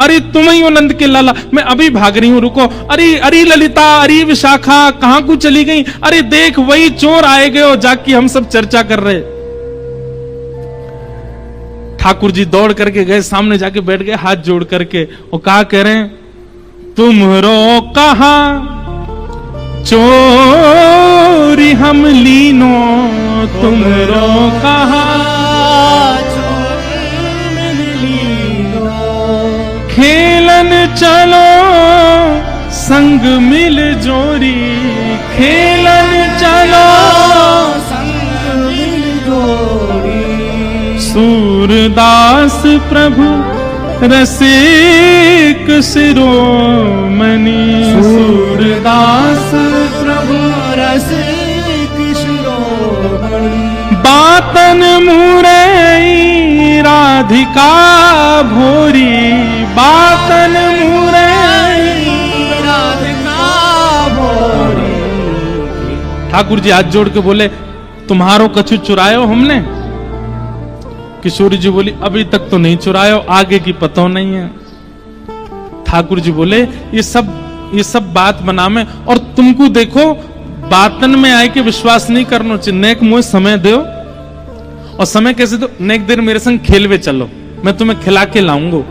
अरे तुम ही हो नंद के लाला, मैं अभी भाग रही हूं, रुको। अरे अरे ललिता, अरे विशाखा, कहां को चली गई? अरे देख वही चोर आए गए हो, जाके हम सब चर्चा कर रहे। ठाकुर जी दौड़ करके गए, सामने जाके बैठ गए हाथ जोड़ करके, और कहा कह रहे हैं, तुमरो कहा चोरी हम लीनो, तुमरो कहा खेलन चलो संग मिल जोरी, खेलन चलो संग मिल जोरी। सूरदास प्रभु रसिक शिरोमणि, सूरदास प्रभु रसिक शिरोमणि। बातन मुरई राधिका भोरी, बातन मुरई राधिका भोरी। ठाकुर जी हाथ जोड़ के बोले, तुम्हारो कछु चुरायो हमने? किशोरी जी बोली, अभी तक तो नहीं चुरायो, आगे की पतो नहीं है। ठाकुर जी बोले, ये सब बात बना में, और तुमको देखो बातन में आए के विश्वास नहीं करना चाहिए। नेक मुझे समय दो, और समय कैसे दो? नेक देर मेरे संग खेलवे चलो, मैं तुम्हें खिला के लाऊंगा,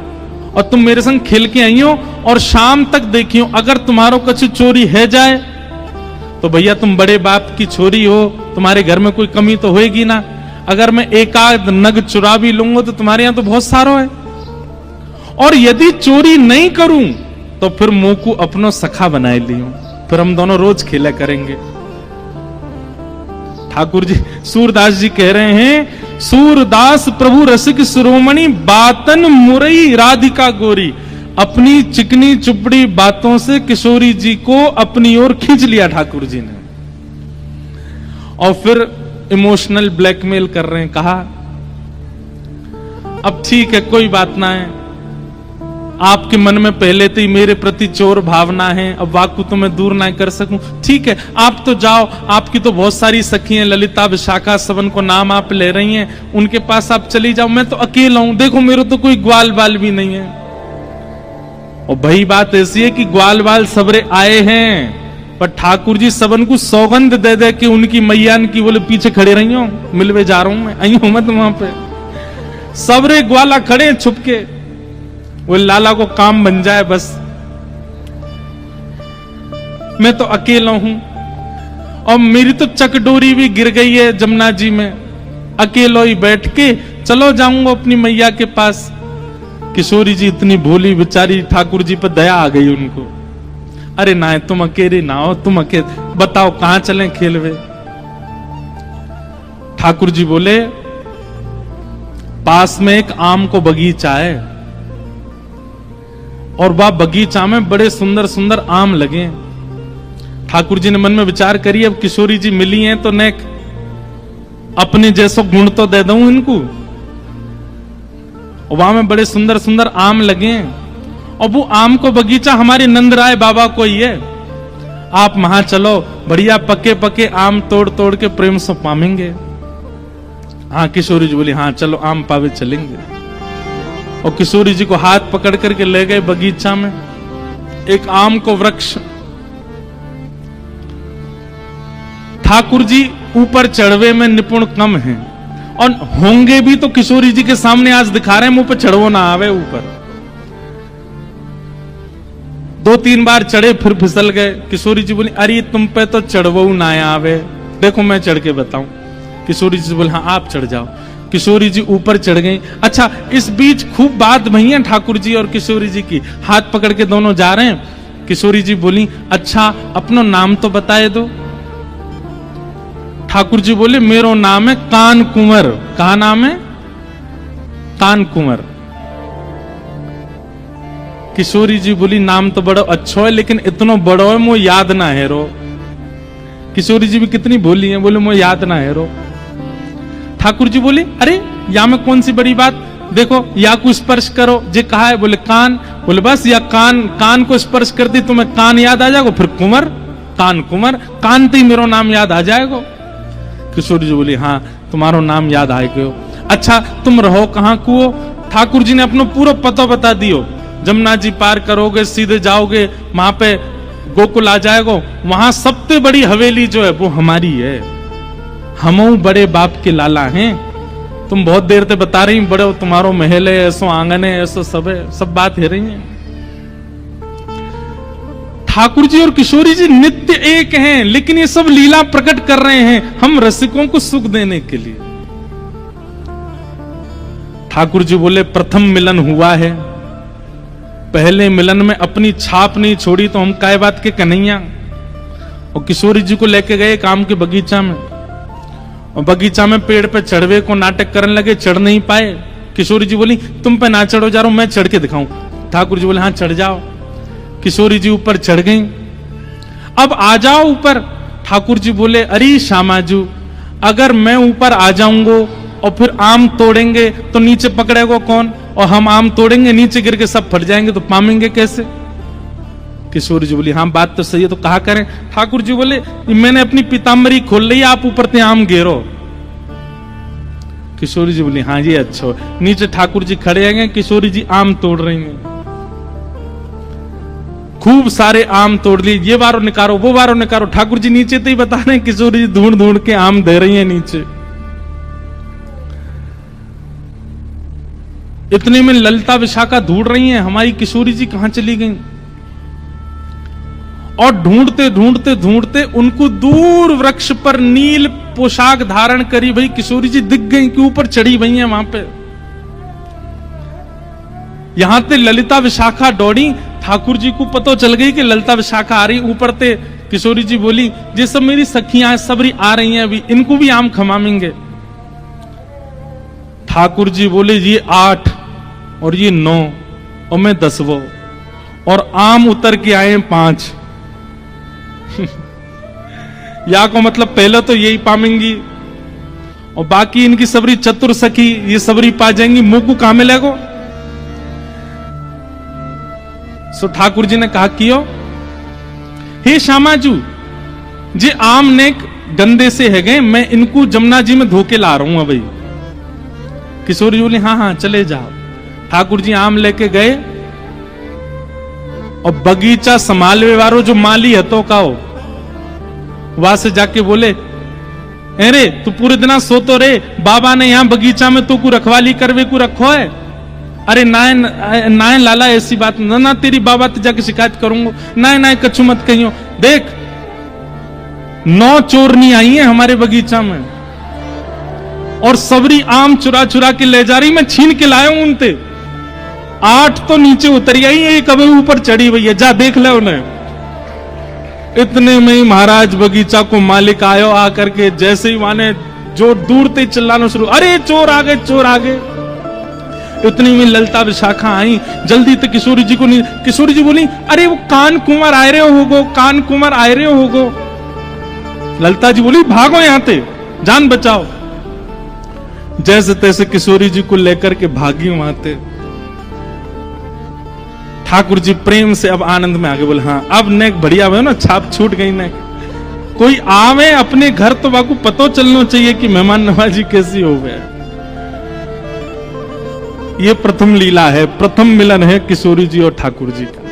और तुम मेरे संग खेल के आई हो, और शाम तक देखियो, अगर तुम्हारो कुछ चोरी है जाए तो भैया तुम बड़े बाप की छोरी हो, तुम्हारे घर में कोई कमी तो होएगी ना। अगर मैं एकाध नग चुरा भी लूंगा तो तुम्हारे यहां तो बहुत सारो है, और यदि चोरी नहीं करूं तो फिर मुंह को अपनो सखा बनाए लियो, फिर हम दोनों रोज खेला करेंगे। ठाकुर जी, सूरदास जी कह रहे हैं, सूरदास प्रभु रसिक शिरोमणि, बातन मुरई राधिका गोरी। अपनी चिकनी चुपड़ी बातों से किशोरी जी को अपनी ओर खींच लिया ठाकुर जी ने, और फिर इमोशनल ब्लैकमेल कर रहे हैं। कहा, अब ठीक है, कोई बात ना है, आपके मन में पहले से ही मेरे प्रति चोर भावना है, अब वाकु तो मैं दूर ना कर सकूं। ठीक है, आप तो जाओ, आपकी तो बहुत सारी सखी हैं, ललिता विशाखा सबन को नाम आप ले रही हैं, उनके पास आप चली जाओ, मैं तो अकेला हूं, देखो मेरे तो कोई ग्वाल बाल भी नहीं है। और भाई बात ऐसी है कि ग्वाल बाल सबरे आए हैं, पर ठाकुर जी सबन को सौगंध दे दे कि उनकी मैया की बोले पीछे खड़े रही हो, मिलवे जा रहा हूं मैं, आई हूं मत वहां पे। सबरे ग्वाला खड़े छुप के, वो लाला को काम बन जाए बस, मैं तो अकेला हूं, और मेरी तो चकडोरी भी गिर गई है जमुना जी में, अकेलो ही बैठ के चलो जाऊंगा अपनी मैया के पास। किशोरी जी इतनी भोली बेचारी, ठाकुर जी पर दया आ गई उनको। अरे ना, तुम अकेले ना हो, तुम अकेले बताओ कहां चलें खेलवे। ठाकुर जी बोले, पास में एक आम को बगीचा है, और वह बगीचा में बड़े सुंदर सुंदर आम लगे। ठाकुर जी ने मन में विचार करी, अब किशोरी जी मिली हैं तो नेक अपने जैसो गुण तो दे दूं इनको। और वहां में बड़े सुंदर सुंदर आम लगे, और वो आम को बगीचा हमारे नंदराय बाबा को ही है। आप वहां चलो, बढ़िया पके पके आम तोड़ तोड़ के प्रेम से पामेंगे। हाँ, किशोरी जी बोली, हाँ चलो आम पावे चलेंगे। और किशोरी जी को हाथ पकड़ करके ले गए बगीचा में, एक आम को वृक्ष। ठाकुर जी ऊपर चढ़वे में निपुण कम हैं, और होंगे भी तो किशोरी जी के सामने आज दिखा रहे हैं, मुंह पे चढ़वो ना आवे ऊपर। 2-3 बार चढ़े, फिर फिसल गए। किशोरी जी बोली, अरे तुम पे तो चढ़वो ना आवे, देखो मैं चढ़ के बताऊं। किशोरी जी बोले, हाँ आप चढ़ जाओ। किशोरी जी ऊपर चढ़ गई। अच्छा, इस बीच खूब बात भई है ठाकुर जी और किशोरी जी की, हाथ पकड़ के दोनों जा रहे हैं। किशोरी जी बोली, अच्छा अपनो नाम तो बताए दो। ठाकुर जी बोले, मेरो नाम है कान कुंवर। कहा नाम है? कान कुंवर। किशोरी जी बोली, नाम तो बड़ा अच्छा है, लेकिन इतना बड़ो है मुझे याद ना है रो। किशोरी जी भी कितनी भोली है, बोले मुझे याद ना है रो। ठाकुर जी बोले, अरे या में कौन सी बड़ी बात, देखो या को स्पर्श करो। जे कहा है, बोले कान। बोले बस, या कान को स्पर्श कर दी तुम्हें कान याद आ जाएगा, फिर कुंवर, कान कुंवर, कान ते मेरो नाम याद आ जाएगा। किशोरी जी बोली, हाँ तुम्हारो नाम याद आ गयो। अच्छा तुम रहो कहाँ को? ठाकुर जी ने अपनो पूरा पता बता दियो। जमुना जी पार करोगे, सीधे जाओगे, वहां पे गोकुल आ जाएगा। वहां सबसे बड़ी हवेली जो है वो हमारी है। हमऊ बड़े बाप के लाला हैं। तुम बहुत देर से बता रही बड़े तुम्हारो महल है, ऐसो आंगन है, ऐसो सब है, सब बात है रही है। ठाकुर जी और किशोरी जी नित्य एक हैं, लेकिन ये सब लीला प्रकट कर रहे हैं हम रसिकों को सुख देने के लिए। ठाकुर जी बोले प्रथम मिलन हुआ है, पहले मिलन में अपनी छाप नहीं छोड़ी तो हम काय बात के कन्हैया। और किशोरी जी को लेके गए काम के बगीचा में, और बगीचा में पेड़ पे चढ़वे को नाटक करने लगे, चढ़ नहीं पाए। किशोरी जी बोली तुम पे ना चढ़ो, जा रहा हूं मैं चढ़ के दिखाऊं। ठाकुर जी बोले हाँ चढ़ जाओ। किशोरी जी ऊपर चढ़ गई। अब आ जाओ ऊपर। ठाकुर जी बोले अरे श्यामाजू, अगर मैं ऊपर आ जाऊंगा और फिर आम तोड़ेंगे तो नीचे पकड़ेगा कौन, और हम आम तोड़ेंगे नीचे गिर के सब फट जाएंगे तो पामेंगे कैसे। किशोरी जी बोली हाँ बात तो सही है, तो कहा करें। ठाकुर जी बोले मैंने अपनी पीताम्बरी खोल ली, आप ऊपर से आम घेरो। किशोरी जी बोली हाँ ये अच्छा। नीचे ठाकुर जी खड़े हैं, किशोरी जी आम तोड़ रही हैं। खूब सारे आम तोड़ लिए, ये बारो निकारो वो बारो निकारो। ठाकुर जी नीचे तो ही बता रहे हैं, किशोरी जी ढूंढ ढूंढ के आम दे रही हैं नीचे। इतने में ललिता विशाखा ढूंढ रही हैं हमारी किशोरी जी कहां चली गई। और ढूंढते ढूंढते ढूंढते उनको दूर वृक्ष पर नील पोशाक धारण करी भाई किशोरी जी दिख गई कि ऊपर चढ़ी हुई हैं वहां पे। यहां ते ललिता विशाखा दौड़ी, ठाकुर जी को पता चल गई कि ललिता विशाखा आ रही ऊपर ते। किशोरी जी बोली ये सब मेरी सखियां सबरी आ रही हैं, अभी इनको भी आम खमामेंगे। ठाकुर जी बोले ये 8 और ये 9 और मैं 10वां, और आम उतर के आए 5। या को मतलब पहले तो यही पामेंगी और बाकी इनकी सबरी चतुर सखी ये सबरी पा जाएंगी, मुंह को कहां मिलेगो। सो ठाकुर जी ने कहा कियो हे श्यामाजू, जे आम ने गंदे से है गए, मैं इनको जमुना जी में धोके ला रहा हूं अभी। किशोरी जी बोली हाँ हाँ चले जाओ। ठाकुर जी आम लेके गए और बगीचा संभालवे वालो जो माली हतो का हो, वहां से जाके बोले अरे तू पूरे दिन सोतो रे, बाबा ने यहां बगीचा में तो को रखवाली करवे को रखो है। अरे नाय लाला ऐसी बात ना, ना तेरी बाबा ते जाके शिकायत करूंगा। नाय कछु मत कहियो, देख 9 चोरनी आई है हमारे बगीचा में और सबरी आम चुरा चुरा के ले जा रही, मैं छीन के लाया हूं उनते। 8 तो नीचे उतरी आई, एक अभी ऊपर चढ़ी हुई है, जा देख ले उन्हें। इतने में ही महाराज बगीचा को मालिक आयो, आकर के जैसे ही माने जो दूर ते चिल्लाना शुरू, अरे चोर आ गए चोर आ गए। इतनी में ललिता विशाखा आई, जल्दी तो किशोरी जी को नहीं। किशोरी जी बोली अरे वो कान कुंवर आए रहे होगो, कान कुंवर आए रहे होगो। ललिता जी बोली भागो यहां ते, जान बचाओ। जैसे तैसे किशोरी जी को लेकर के भागी वहां ते। ठाकुर जी प्रेम से अब आनंद में आगे बोले हाँ अब नेक बढ़िया हुआ ना, छाप छूट गई नेक। कोई आवे अपने घर तो बाकू पतो चलना चाहिए कि मेहमान नवाजी कैसी हो गए। ये प्रथम लीला है, प्रथम मिलन है किशोरी जी और ठाकुर जी का।